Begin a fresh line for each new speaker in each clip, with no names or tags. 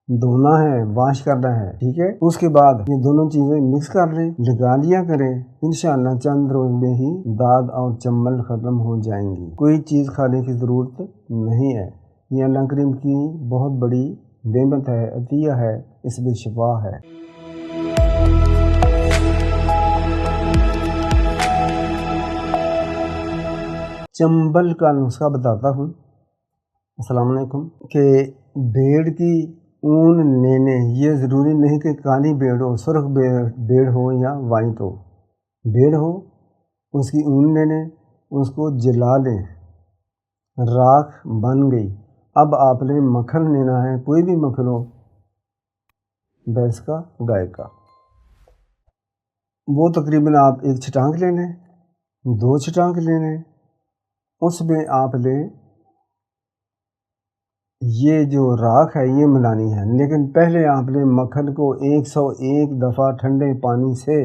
دھونا ہے، واش کرنا ہے، ٹھیک ہے۔ اس کے بعد یہ دونوں چیزیں مکس کر لیں، لگا لیا کریں، انشاءاللہ چند روز میں ہی داد اور چمبل ختم ہو جائیں گی۔ کوئی چیز کھانے کی ضرورت نہیں ہے۔ یہ اللہ کریم کی بہت بڑی نعمت ہے، عطیہ ہے، اس میں شفا ہے۔ چمبل کا نسخہ بتاتا ہوں۔ السلام علیکم۔ کہ بھیڑ کی اون لینے، یہ ضروری نہیں کہ کالی بھیڑ ہو، سرخ بھیڑ ہو یا وائٹ ہو، بھیڑ ہو اس کی اون لے لیں، اس کو جلا لیں، راکھ بن گئی۔ اب آپ نے مکھن لینا ہے، کوئی بھی مکھن ہو، بھینس کا، گائے کا، وہ تقریباً آپ 1 چھٹانک لے لیں، 2 چھٹانک لے لیں۔ اس میں آپ لیں یہ جو راکھ ہے یہ ملانی ہے، لیکن پہلے آپ نے مکھن کو 101 دفعہ ٹھنڈے پانی سے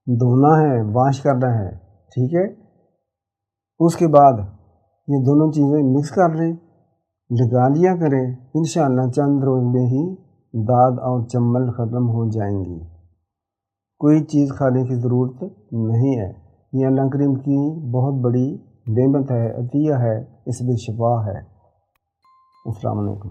دھونا ہے، واش کرنا ہے، ٹھیک ہے۔ اس کے بعد یہ دونوں چیزیں مکس کر لیں، لگا لیا کریں، انشاءاللہ چند روز میں ہی داد اور چمبل ختم ہو جائیں گی۔ کوئی چیز کھانے کی ضرورت نہیں ہے۔ یہ اللہ کریم کی بہت بڑی نعمت ہے، عطیہ ہے، اس میں شفا ہے۔ السلام علیکم۔